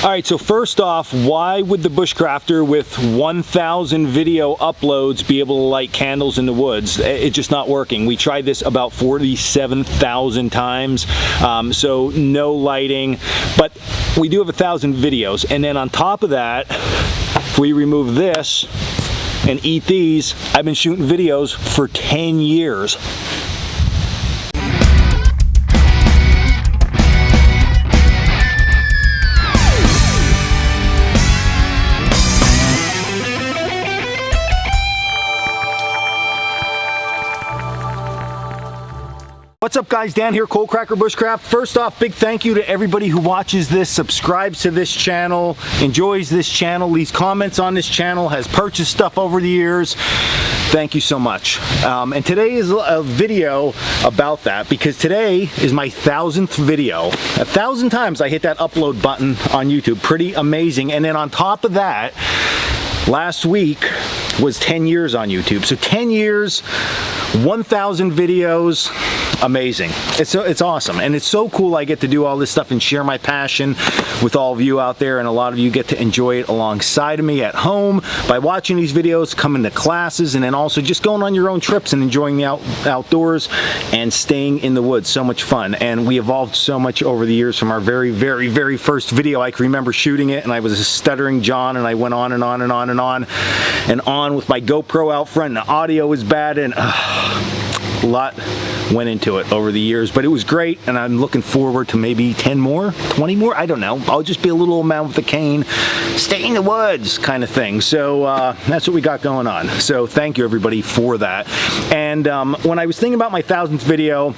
All right, so first off, why would the Bushcrafter with 1,000 video uploads be able to light candles in the woods? It's just not working. We tried this about 47,000 times, so no lighting, but we do have 1,000 videos. And then on top of that, if we remove this and eat these, I've been shooting videos for 10 years. What's up guys, Dan here, Coalcracker Bushcraft. First off, big thank you to everybody who watches this, subscribes to this channel, enjoys this channel, leaves comments on this channel, has purchased stuff over the years. Thank you so much. And today is a video about that because today is my 1,000th video. 1,000 times I hit that upload button on YouTube. Pretty amazing. And then on top of that, last week was 10 years on YouTube. So 10 years, 1,000 videos, amazing. It's awesome, and it's so cool I get to do all this stuff and share my passion with all of you out there, and a lot of you get to enjoy it alongside of me at home by watching these videos, coming to classes, and then also just going on your own trips and enjoying the outdoors and staying in the woods. So much fun, and we evolved so much over the years from our very first video. I can remember shooting it and I was a stuttering John, and I went on and on and on and on and on with my GoPro out front, and the audio was bad, and a lot went into it over the years, but it was great, and I'm looking forward to maybe 10 more, 20 more, I don't know. I'll just be a little old man with a cane, stay in the woods kind of thing. So that's what we got going on. So thank you everybody for that. And when I was thinking about my 1,000th video,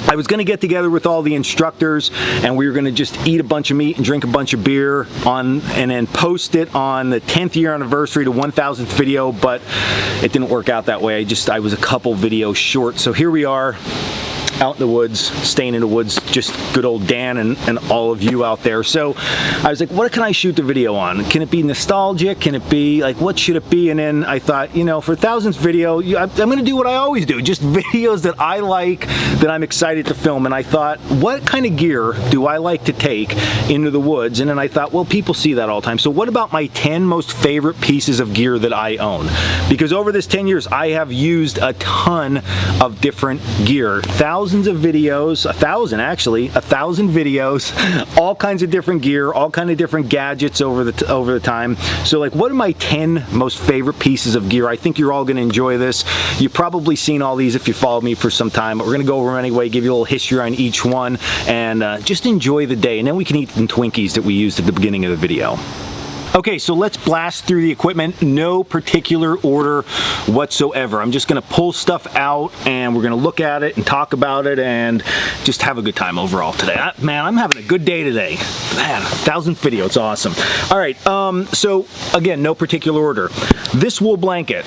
I was going to get together with all the instructors, and we were going to just eat a bunch of meat and drink a bunch of beer and then post it on the 10th year anniversary to 1,000th video, but it didn't work out that way. I was a couple videos short. So here we are, out in the woods, staying in the woods, just good old Dan and all of you out there. So I was like, what can I shoot the video on? Can it be nostalgic? Can it be like, what should it be? And then I thought, you know, for 1,000th video, I'm gonna do what I always do, just videos that I like, that I'm excited to film. And I thought, what kind of gear do I like to take into the woods? And then I thought, well, people see that all the time. So what about my 10 most favorite pieces of gear that I own? Because over this 10 years, I have used a ton of different gear. Thousands of videos, 1,000 actually, 1,000 videos, all kinds of different gear, all kinds of different gadgets over the time. So like, what are my 10 most favorite pieces of gear? I think you're all gonna enjoy this. You've probably seen all these if you followed me for some time, but we're gonna go over them anyway, give you a little history on each one, and just enjoy the day. And then we can eat some Twinkies that we used at the beginning of the video. Okay, so let's blast through the equipment. No particular order whatsoever. I'm just gonna pull stuff out and we're gonna look at it and talk about it and just have a good time overall today. Man, I'm having a good day today. Man, 1,000th video, it's awesome. All right, so again, no particular order. This wool blanket,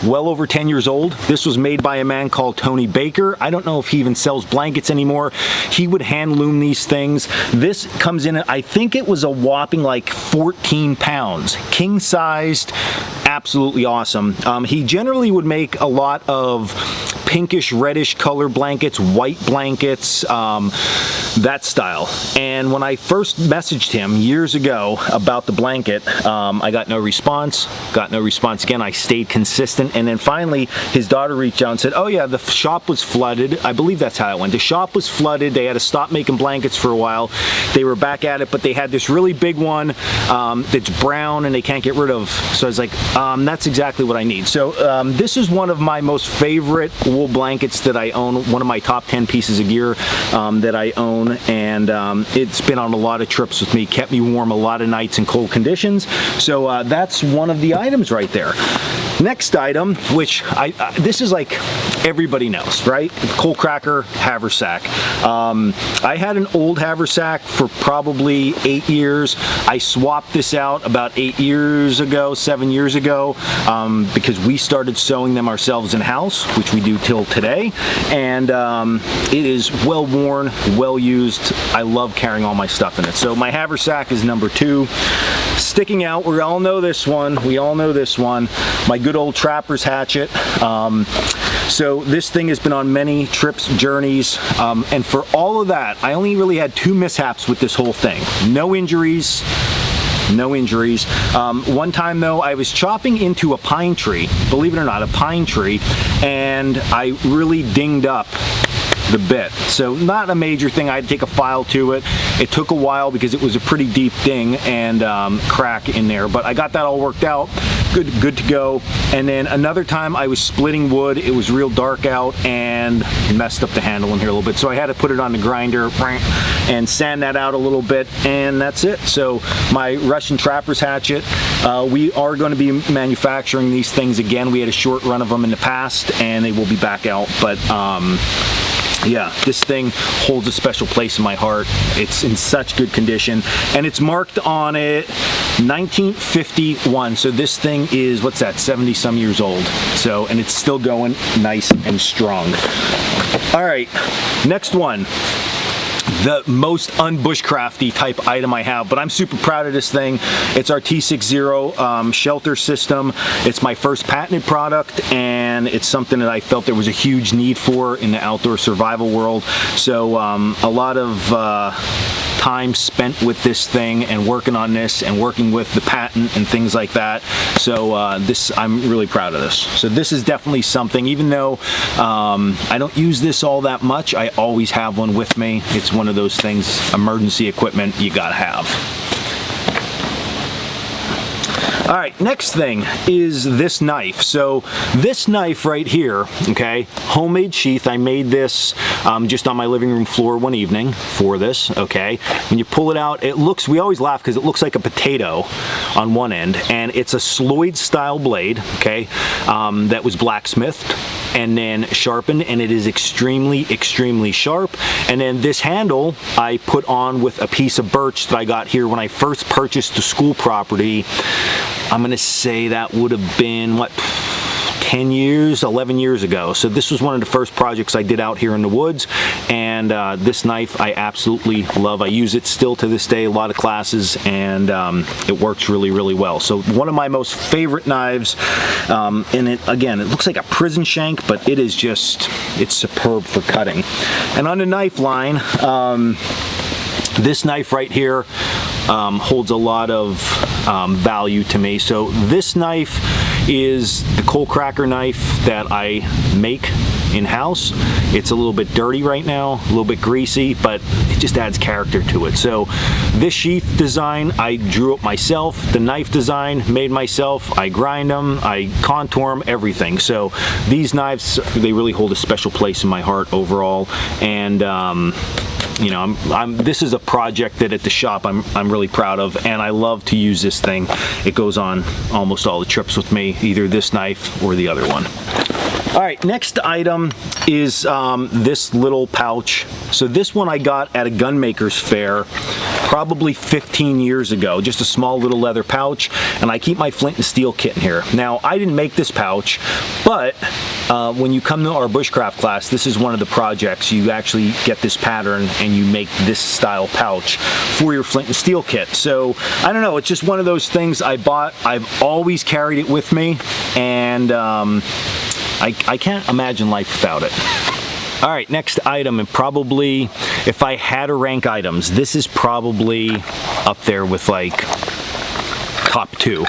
well over 10 years old. This was made by a man called Tony Baker. I don't know if he even sells blankets anymore. He would hand loom these things. This comes in, I think it was a whopping like 14 pounds, king sized, absolutely awesome. He generally would make a lot of pinkish reddish color blankets, white blankets, that style. And when I first messaged him years ago about the blanket, I got no response again. I stayed consistent, and then finally his daughter reached out and said, oh yeah, the shop was flooded. I believe that's how it went. The shop was flooded. They had to stop making blankets for a while. They were back at it, but they had this really big one that's brown and they can't get rid of. So I was like, that's exactly what I need. So this is one of my most favorite wool blankets that I own, one of my top 10 pieces of gear that I own, and it's been on a lot of trips with me, kept me warm a lot of nights in cold conditions. So that's one of the items right there. Next item, which this is like everybody knows, right? Coalcracker haversack. I had an old haversack for probably 8 years. I swapped this out about 7 years ago, because we started sewing them ourselves in-house, which we do till today, and it is well worn, well used. I love carrying all my stuff in it. So my haversack is number 2. Sticking out, we all know this one. My good old trapper's hatchet. So this thing has been on many trips, journeys, and for all of that, I only really had 2 mishaps with this whole thing. No injuries. No injuries. One time though, I was chopping into a pine tree, believe it or not, a pine tree, and I really dinged up the bit. So not a major thing. I had to take a file to it. It took a while because it was a pretty deep ding and crack in there, but I got that all worked out. Good to go. And then another time I was splitting wood. It was real dark out and messed up the handle in here a little bit. So I had to put it on the grinder and sand that out a little bit, and that's it. So my Russian trapper's hatchet, we are going to be manufacturing these things again. We had a short run of them in the past and they will be back out, but yeah, this thing holds a special place in my heart. It's in such good condition, and it's marked on it 1951. So this thing is, what's that, 70 some years old. So, and it's still going nice and strong. All right, next one. The most un-bushcrafty type item I have, but I'm super proud of this thing. It's our T60 shelter system. It's my first patented product, and it's something that I felt there was a huge need for in the outdoor survival world. So a lot of time spent with this thing and working on this and working with the patent and things like that. So I'm really proud of this. So this is definitely something, even though I don't use this all that much, I always have one with me. It's one of those things, emergency equipment you gotta have. All right, next thing is this knife. So this knife right here, okay, homemade sheath. I made this just on my living room floor one evening for this, okay. When you pull it out, it looks, we always laugh because it looks like a potato on one end, and it's a Sloyd style blade, okay, that was blacksmithed and then sharpened, and it is extremely sharp. And then this handle I put on with a piece of birch that I got here when I first purchased the school property. I'm gonna say that would have been, what, 10 years, 11 years ago. So this was one of the first projects I did out here in the woods, and this knife I absolutely love. I use it still to this day, a lot of classes, and it works really well. So one of my most favorite knives, and it, again, it looks like a prison shank, but it is just, it's superb for cutting. And on the knife line, this knife right here holds a lot of value to me. So this knife is the Coalcracker knife that I make in-house. It's a little bit dirty right now, a little bit greasy, but it just adds character to it. So this sheath design I drew up myself. The knife design made myself. I grind them, I contour them, everything. So these knives, they really hold a special place in my heart overall. And you know, this is a project that at the shop I'm really proud of, and I love to use this thing. It goes on almost all the trips with me, either this knife or the other one. All right, next item is this little pouch. So this one I got at a gunmaker's fair probably 15 years ago, just a small little leather pouch, and I keep my flint and steel kit in here. Now, I didn't make this pouch, but when you come to our bushcraft class, this is one of the projects. You actually get this pattern and you make this style pouch for your flint and steel kit. So I don't know, it's just one of those things I bought. I've always carried it with me, and I can't imagine life without it. All right, next item, and probably if I had to rank items, this is probably up there with like top 2,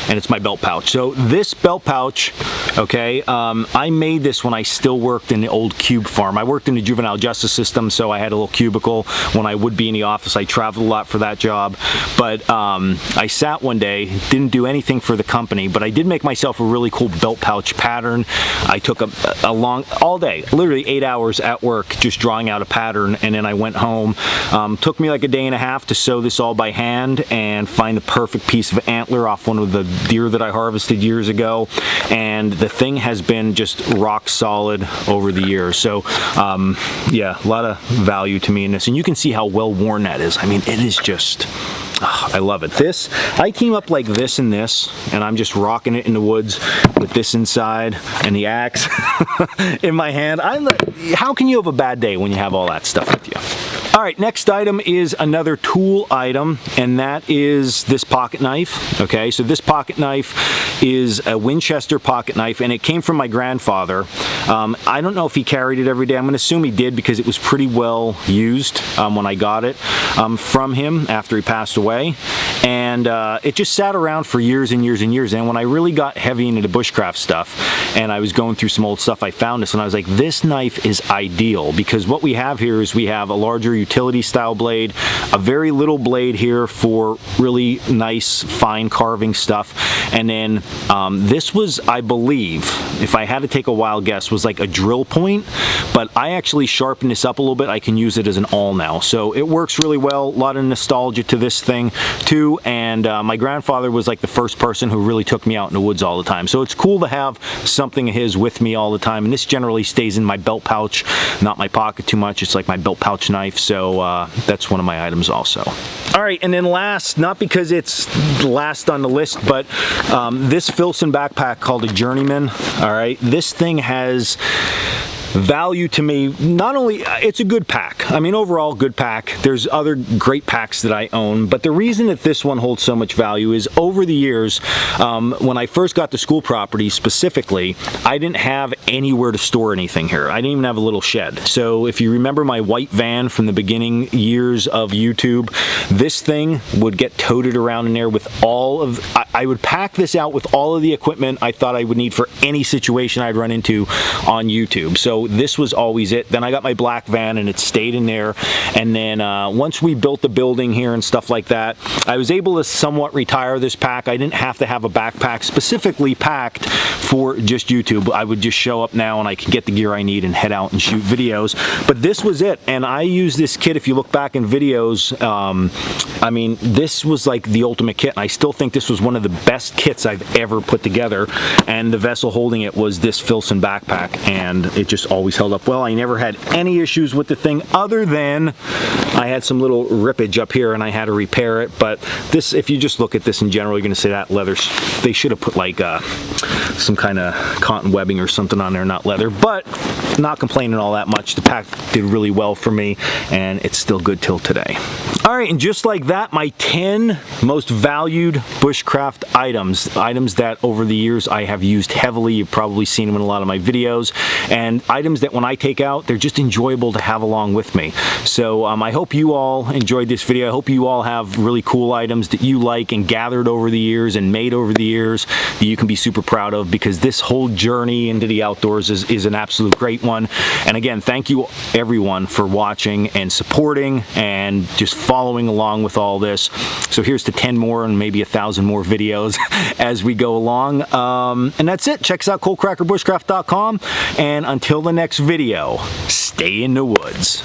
and it's my belt pouch. So this belt pouch, okay, I made this when I still worked in the old cube farm. I worked in the juvenile justice system, so I had a little cubicle. When I would be in the office, I traveled a lot for that job. But I sat one day, didn't do anything for the company, but I did make myself a really cool belt pouch pattern. I took a long, all day, literally 8 hours at work, just drawing out a pattern, and then I went home. Took me like a day and a half to sew this all by hand and find the perfect piece of antler off one of the deer that I harvested years ago, and the thing has been just rock solid over the years. So yeah, a lot of value to me in this, and you can see how well worn that is. I mean, it is just, I love it. This, I team up like this and this, and I'm just rocking it in the woods with this inside and the axe in my hand. How can you have a bad day when you have all that stuff with you? All right, next item is another tool item, and that is this pocket knife. Okay, so this pocket knife is a Winchester pocket knife, and it came from my grandfather. I don't know if he carried it every day. I'm going to assume he did because it was pretty well used when I got it from him after he passed away. And it just sat around for years and years and years. And when I really got heavy into the bushcraft stuff and I was going through some old stuff, I found this and I was like, this knife is ideal, because what we have here is we have a larger utility style blade, a very little blade here for really nice fine carving stuff, and then this was, I believe, if I had to take a wild guess, was like a drill point, but I actually sharpened this up a little bit. I can use it as an awl now, so it works really well. A lot of nostalgia to this thing too, and my grandfather was like the first person who really took me out in the woods all the time, so it's cool to have something of his with me all the time. And this generally stays in my belt pouch, not my pocket too much. It's like my belt pouch knife, so that's one of my items also. All right, and then last, not because it's last on the list, but this Filson backpack called a Journeyman. All right, this thing has value to me. Not only, it's a good pack. I mean, overall good pack. There's other great packs that I own, but the reason that this one holds so much value is over the years, when I first got the school property specifically, I didn't have anywhere to store anything here. I didn't even have a little shed. So if you remember my white van from the beginning years of YouTube, this thing would get toted around in there with all of, I would pack this out with all of the equipment I thought I would need for any situation I'd run into on YouTube. So this was always it. Then I got my black van and it stayed in there. And then once we built the building here and stuff like that, I was able to somewhat retire this pack. I didn't have to have a backpack specifically packed for just YouTube. I would just show up now and I can get the gear I need and head out and shoot videos. But this was it. And I use this kit, if you look back in videos, I mean, this was like the ultimate kit. And I still think this was one of the best kits I've ever put together. And the vessel holding it was this Filson backpack, and it just always held up well. I never had any issues with the thing, other than I had some little rippage up here and I had to repair it. But this, if you just look at this in general, you're gonna say that leather, they should have put like some kind of cotton webbing or something on there, not leather. But not complaining all that much. The pack did really well for me, and it's still good till today. All right, and just like that, my 10 most valued bushcraft items that over the years I have used heavily. You've probably seen them in a lot of my videos, and items that when I take out, they're just enjoyable to have along with me. So I hope you all enjoyed this video. I hope you all have really cool items that you like and gathered over the years and made over the years that you can be super proud of, because this whole journey into the outdoors is an absolute great one. And again, thank you everyone for watching and supporting and just following along with all this. So here's to 10 more and maybe 1,000 more videos as we go along. And that's it. Check us out, coalcrackerbushcraft.com. And until the next video, stay in the woods.